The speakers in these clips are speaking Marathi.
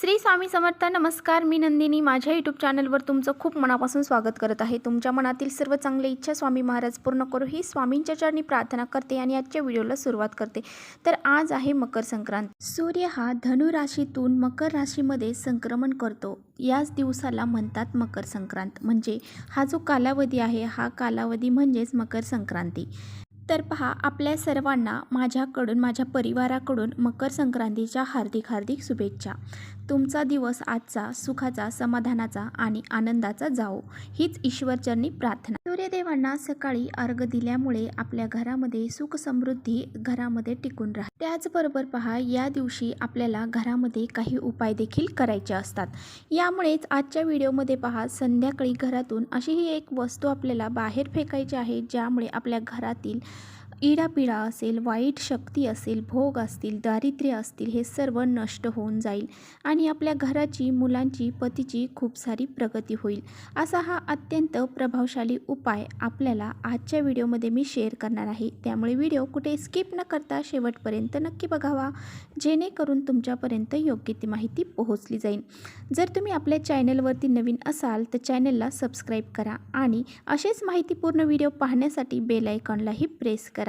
श्री स्वामी समर्थ. नमस्कार, मी नंदिनी. माझ्या यूट्यूब चॅनलवर तुमचं खूप मनापासून स्वागत करत आहे. तुमच्या मनातील सर्व चांगल्या इच्छा स्वामी महाराज पूर्ण करू ही स्वामींच्या चरणी प्रार्थना करते आणि आजच्या व्हिडिओला सुरुवात करते. तर आज आहे मकर संक्रांत. सूर्य हा धनु राशीतून मकर राशीमध्ये संक्रमण करतो. याच दिवसाला म्हणतात मकर संक्रांत. म्हणजे हा जो कालावधी आहे, हा कालावधी म्हणजेच मकर संक्रांती. तर पहा, आपल्या सर्वांना माझ्याकडून, माझ्या परिवाराकडून मकर संक्रांतीच्या हार्दिक हार्दिक शुभेच्छा. तुमचा दिवस आजचा सुखाचा, समाधानाचा आणि आनंदाचा जाओ, हीच ईश्वरचरणी प्रार्थना. सूर्यदेवांना सकाळी अर्घ्य दिल्यामुळे आपल्या घरामध्ये सुख समृद्धी घरामध्ये टिकून राहते. त्याचबरोबर पहा, या दिवशी आपल्याला घरामध्ये काही उपाय देखील करायचे असतात. यामुळेच आजच्या व्हिडिओमध्ये पहा, संध्याकाळी घरातून अशी ही एक वस्तू आपल्याला बाहेर फेकायची आहे, ज्यामुळे आपल्या घरातील इडापिडा असेल, वाईट शक्ती असेल, भोग असतील, दारिद्र्य असतील, हे सर्व नष्ट होऊन जाईल आणि आपल्या घराची, मुलांची, पतीची खूप सारी प्रगती होईल. असा हा अत्यंत प्रभावशाली उपाय आपल्याला आजच्या व्हिडिओमध्ये मी शेअर करणार आहे. त्यामुळे व्हिडिओ कुठे स्किप न करता शेवटपर्यंत नक्की बघावा, जेणेकरून तुमच्यापर्यंत योग्य ती माहिती पोहोचली जाईल. जर तुम्ही आपल्या चॅनलवरती नवीन असाल तर चॅनलला सबस्क्राईब करा आणि असेच माहितीपूर्ण व्हिडिओ पाहण्यासाठी बेल आयकॉनलाही प्रेस करा,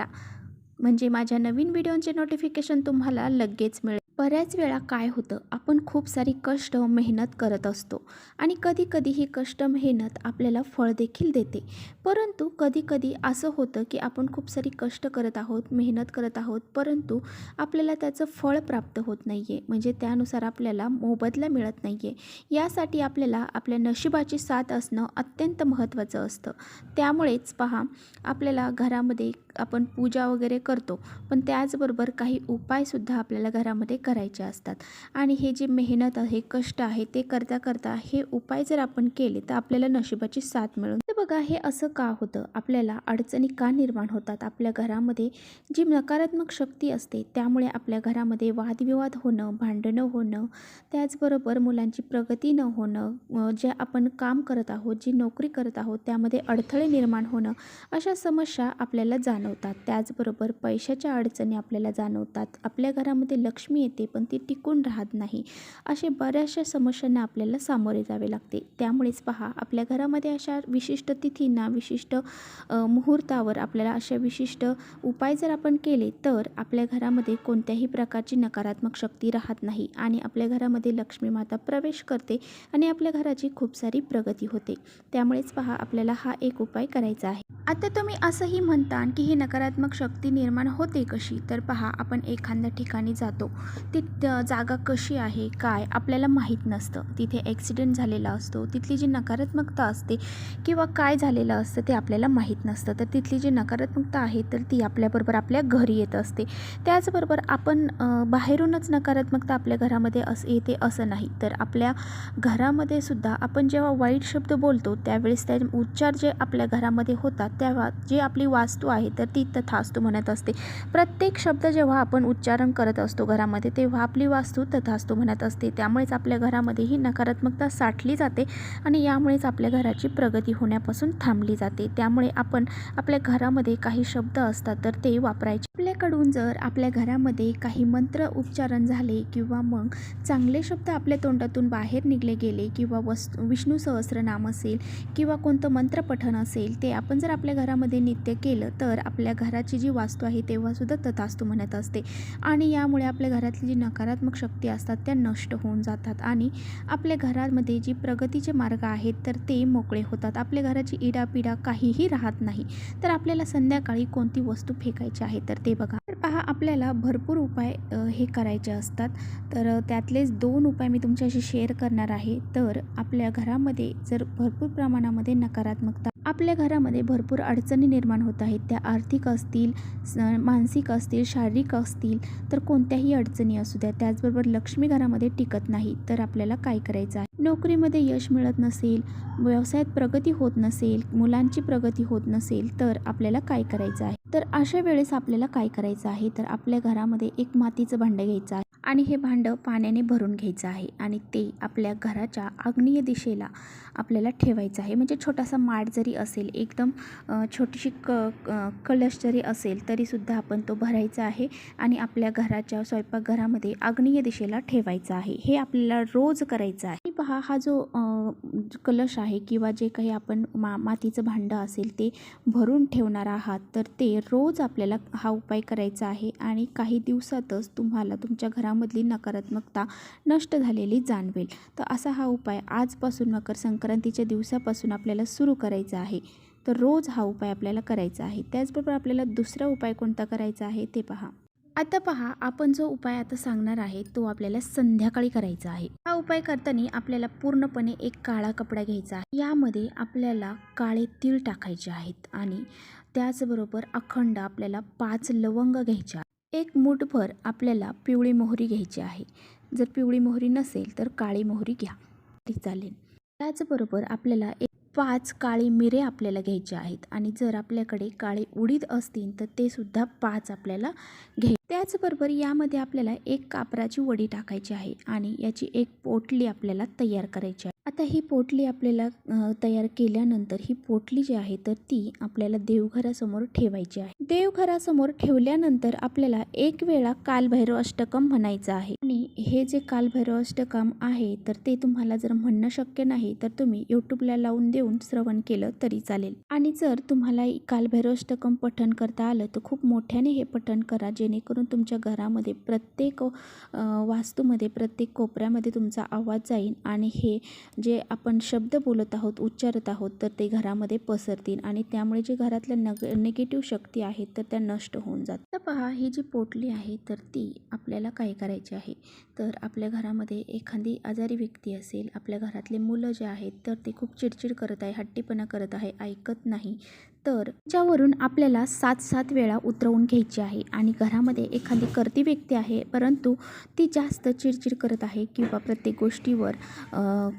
म्हणजे माझ्या नवीन व्हिडिओचे नोटिफिकेशन तुम्हाला लगेच मिळेल. बऱ्याच वेळा काय होतं, आपण खूप सारी कष्ट, मेहनत करत असतो आणि कधी कधी ही कष्ट, मेहनत आपल्याला फळ देखील देते. परंतु कधी कधी असं होतं की आपण खूप सारी कष्ट करत आहोत, मेहनत करत आहोत, परंतु आपल्याला त्याचं फळ प्राप्त होत नाही आहे, म्हणजे त्यानुसार आपल्याला मोबदला मिळत नाही आहे. यासाठी आपल्याला आपल्या नशिबाची साथ असणं अत्यंत महत्त्वाचं असतं. त्यामुळेच पहा, आपल्याला घरामध्ये आपण पूजा वगैरे करतो, पण त्याचबरोबर काही उपायसुद्धा आपल्याला घरामध्ये करायचे असतात आणि हे जे मेहनत आहे, कष्ट आहे, ते करता करता हे उपाय जर आपण केले तर आपल्याला नशिबाची साथ मिळून. तर बघा, हे असं का होतं, आपल्याला अडचणी का निर्माण होतात, आपल्या घरामध्ये जी नकारात्मक शक्ती असते त्यामुळे आपल्या घरामध्ये वादविवाद होणं, भांडणं होणं, त्याचबरोबर मुलांची प्रगती न होणं, जे आपण काम करत आहोत, जी नोकरी करत आहोत त्यामध्ये अडथळे निर्माण होणं, अशा समस्या आपल्याला जाणवतात. त्याचबरोबर पैशाच्या अडचणी आपल्याला जाणवतात. आपल्या घरामध्ये लक्ष्मी येते पण ती टिकून राहत नाही. असे बऱ्याचशा समस्यांना आपल्याला सामोरे जावे लागते. त्यामुळेच पहा, आपल्या घरामध्ये अशा विशिष्ट तिथींना, विशिष्ट मुहूर्तावर आपल्याला अशा विशिष्ट उपाय जर आपण केले तर आपल्या घरामध्ये कोणत्याही प्रकारची नकारात्मक शक्ती राहत नाही आणि आपल्या घरामध्ये लक्ष्मी माता प्रवेश करते आणि आपल्या घराची खूप सारी प्रगती होते. त्यामुळेच पहा, आपल्याला हा एक उपाय करायचा आहे. आता तुम्ही असंही म्हणता की ही नकारात्मक शक्ती निर्माण होते कशी, तर पहा, आपण एखाद्या ठिकाणी जातो, ती जागा कशी आहे, काय आपल्याला माहीत नसतं. तिथे ॲक्सिडेंट झालेला असतो, तिथली जी नकारात्मकता असते किंवा काय झालेलं असतं ते आपल्याला माहीत नसतं. तर तिथली जी नकारात्मकता आहे तर ती आपल्याबरोबर आपल्या घरी येत असते. त्याचबरोबर आपण बाहेरूनच नकारात्मकता आपल्या घरामध्ये येते असं नाही, तर आपल्या घरामध्ये सुद्धा आपण जेव्हा वाईट शब्द बोलतो त्यावेळेस त्या उच्चार जे आपल्या घरामध्ये होतात तेव्हा जी आपली वास्तू आहे तर ती तथास्तु म्हणत असते. प्रत्येक शब्द जेव्हा आपण उच्चारण करत असतो घरामध्ये तेव्हा आपली वास्तू तथास्तु म्हणत असते. त्यामुळेच आपल्या घरामध्ये ही नकारात्मकता साठली जाते आणि यामुळेच आपल्या घराची प्रगती होण्यापासून थांबली जाते. त्यामुळे आपण आपल्या घरामध्ये काही शब्द असतात तर ते वापरायचे. आपल्याकडून जर आपल्या घरामध्ये काही मंत्र उच्चारण झाले किंवा मग चांगले शब्द आपल्या तोंडातून बाहेर निघले गेले किंवा विष्णू सहस्त्रनाम असेल किंवा कोणतं मंत्रपठण असेल, ते आपण जर आपल्या घरामध्ये नित्य केलं तर आपल्या घराची जी वास्तू आहे तेव्हासुद्धा तथास्तु म्हणत असते आणि यामुळे आपल्या घरातली जी नकारात्मक शक्ती असतात त्या नष्ट होऊन जातात आणि आपल्या घरामध्ये जी प्रगतीचे मार्ग आहेत तर ते मोकळे होतात. आपल्या घराची इडापिडा काहीही राहत नाही. तर आपल्याला संध्याकाळी कोणती वस्तू फेकायची आहे तर ते बघा. तर पहा, आपल्याला भरपूर उपाय हे करायचे असतात. तर त्यातलेच 2 उपाय मी तुमच्याशी शेअर करणार आहे. तर आपल्या घरामध्ये जर भरपूर प्रमाणामध्ये नकारात्मकता, आपल्या घरामध्ये भरपूर अडचणी निर्माण होत आहेत, त्या आर्थिक असतील, मानसिक असतील, शारीरिक असतील, तर कोणत्याही अडचणी असू द्या, त्याचबरोबर लक्ष्मी घरामध्ये टिकत नाही, तर आपल्याला काय करायचं आहे. नोकरीमध्ये यश मिळत नसेल, व्यवसायात प्रगती होत नसेल, मुलांची प्रगती होत नसेल, तर आपल्याला काय करायचं आहे. तर अशा वेळेस आपल्याला काय करायचं आहे, तर आपल्या घरामध्ये एक मातीचं भांडं घ्यायचं आहे आणि हे भांडं पाण्याने भरून घ्यायचं आहे आणि ते आपल्या घराच्या आग्नेय दिशेला आपल्याला ठेवायचं आहे. म्हणजे छोटासा माठ जरी असेल, एकदम छोटीशी कलश जरी असेल तरीसुद्धा आपण तो भरायचा आहे आणि आपल्या घराच्या स्वयंपाकघरामध्ये आग्नेय दिशेला ठेवायचा आहे. हे आपल्याला रोज करायचं आहे. आणि पहा, हा जो कलश आहे किंवा जे काही आपण मातीचं भांडं असेल ते भरून ठेवणार आहात, तर ते रोज आपल्याला हा उपाय करायचा आहे आणि काही दिवसातच तुम्हाला तुमच्या घरामधली नकारात्मकता नष्ट झालेली जाणवेल. तर असा हा उपाय आजपासून मकर संक्रांतीच्या दिवसापासून आपल्याला सुरू करायचा आहे. तर रोज हा उपाय आपल्याला करायचा आहे. त्याचबरोबर आपल्याला दुसरा उपाय कोणता करायचा आहे ते पहा. आता पहा, आपण जो उपाय आता सांगणार आहे तो आपल्याला संध्याकाळी करायचा आहे. हा उपाय करताना आपल्याला पूर्णपणे एक काळा कपडा घ्यायचा आहे. यामध्ये आपल्याला काळे तीळ टाकायचे आहेत आणि त्याचबरोबर अखंड आपल्याला 5 लवंग घ्यायच्या. एक मूठभर आपल्याला पिवळी मोहरी घ्यायची आहे. जर पिवळी मोहरी नसेल तर काळी मोहरी घ्या तरी चालेल. त्याचबरोबर आपल्याला 5 काळी मिरे आपल्याला घ्यायचे आहेत आणि जर आपल्याकडे काळे उडीद असतील तर ते सुद्धा 5 आपल्याला घ्यायचे. त्याचबरोबर यामध्ये आपल्याला एक कापराची वडी टाकायची आहे आणि याची एक पोटली आपल्याला तयार करायची आहे. आता ही पोटली आपल्याला तयार केल्यानंतर ही पोटली जी आहे तर ती आपल्याला देवघरासमोर ठेवायची आहे. देवघरासमोर ठेवल्यानंतर आपल्याला एक वेळा कालभैरव अष्टकम म्हणायचं आहे आणि हे जे कालभैरव अष्टकम आहे तर ते तुम्हाला जर म्हणणं शक्य नाही तर तुम्ही यूट्यूबला लावून देऊन श्रवण केलं तरी चालेल. आणि जर तुम्हाला कालभैरव अष्टकम पठण करता आलं तर खूप मोठ्याने हे पठण करा, जेणेकरून तुमच्या घरामध्ये प्रत्येक वास्तूमध्ये प्रत्येक कोपऱ्यामध्ये तुमचा आवाज जाईल आणि हे जे आपण शब्द बोलत आहोत, उच्चारत आहोत तर ते घरामध्ये पसरतील आणि त्यामुळे जे घरातल्या निगेटिव्ह शक्ती आहेत तर त्या नष्ट होऊन जातात. तर पहा, ही जी पोटली आहे तर ती आपल्याला काय करायची आहे, तर आपल्या घरामध्ये एखादी आजारी व्यक्ती असेल, आपल्या घरातले मुलं जे आहेत तर ते खूप चिडचिड करत आहे, हट्टीपणा करत आहे, ऐकत नाही, तर त्याच्यावरून आपल्याला 7 वेळा उतरवून घ्यायची आहे. आणि घरामध्ये एखादी करती व्यक्ती आहे परंतु ती जास्त चिडचिड करत आहे किंवा प्रत्येक गोष्टीवर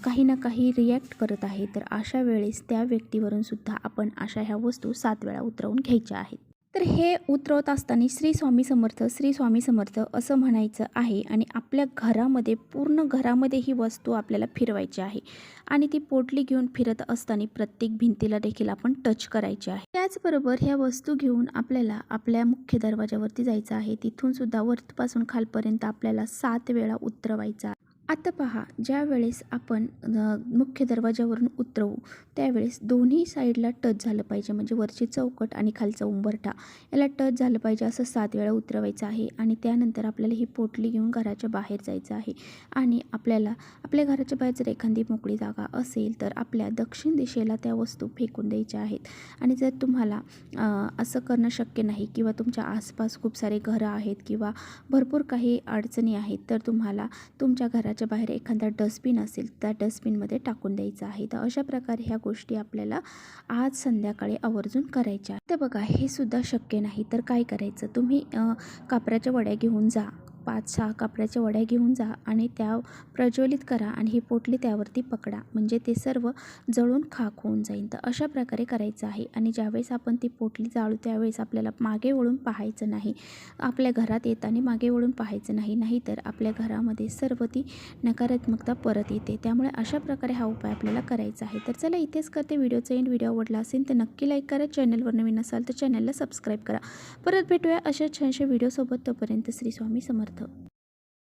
काही ना काही रिॲक्ट करत आहे, तर अशा वेळेस त्या व्यक्तीवरून सुद्धा आपण अशा ह्या वस्तू 7 वेळा उतरवून घ्यायच्या आहेत. तर हे उतरवत असताना श्री स्वामी समर्थ, श्री स्वामी समर्थ असं म्हणायचं आहे आणि आपल्या घरामध्ये पूर्ण घरामध्ये ही वस्तू आपल्याला फिरवायची आहे आणि ती पोटली घेऊन फिरत असताना प्रत्येक भिंतीला देखील आपण टच करायचे आहे. त्याचबरोबर ह्या वस्तू घेऊन आपल्याला आपल्या मुख्य दरवाजावरती जायचं आहे. तिथून सुद्धा वरपासून खालपर्यंत आपल्याला 7 वेळा उतरवायचा. आता पहा, ज्या वेळेस आपण मुख्य दरवाजावरून उतरवू त्यावेळेस दोन्ही साईडला टच झालं पाहिजे, म्हणजे वरची चौकट आणि खालचा उंबरठा याला टच झालं पाहिजे. असं 7 वेळा उतरवायचं आहे आणि त्यानंतर आपल्याला ही पोटली घेऊन घराच्या बाहेर जायचं आहे आणि आपल्याला आपल्या घराच्या बाहेर जर एखादी मोकळी जागा असेल तर आपल्या दक्षिण दिशेला त्या वस्तू फेकून द्यायच्या आहेत. आणि जर तुम्हाला असं करणं शक्य नाही किंवा तुमच्या आसपास खूप सारे घरं आहेत किंवा भरपूर काही अडचणी आहेत तर तुम्हाला तुमच्या घराच्या बाहेर एखादा डस्टबिन असेल त्या डस्टबिनमध्ये टाकून द्यायचं आहे. तर अशा प्रकारे ह्या गोष्टी आपल्याला आज संध्याकाळी आवर्जून करायच्या. तर बघा, हे सुद्धा शक्य नाही तर काय करायचं, तुम्ही कापराच्या वड्या घेऊन जा, 5-6 कापडाच्या वड्या घेऊन जा आणि त्या प्रज्वलित करा आणि ही पोटली त्यावरती पकडा, म्हणजे ते सर्व जळून खाक होऊन जाईल. तर अशा प्रकारे करायचं आहे. आणि ज्यावेळेस आपण ती पोटली जाळू त्यावेळेस आपल्याला मागे वळून पाहायचं नाही, आपल्या घरात येताना मागे वळून पाहायचं नाही, नाहीतर आपल्या घरामध्ये सर्व ती नकारात्मकता परत येते. त्यामुळे अशा प्रकारे हा उपाय आपल्याला करायचा आहे. तर चला, इथेच करते व्हिडिओचा एंड. व्हिडिओ आवडला असेल तर नक्की लाईक करा, चॅनलवर नवीन असाल तर चॅनलला सबस्क्राईब करा. परत भेटूया अशा छानशा व्हिडिओसोबत. तोपर्यंत श्री स्वामी समर्थ.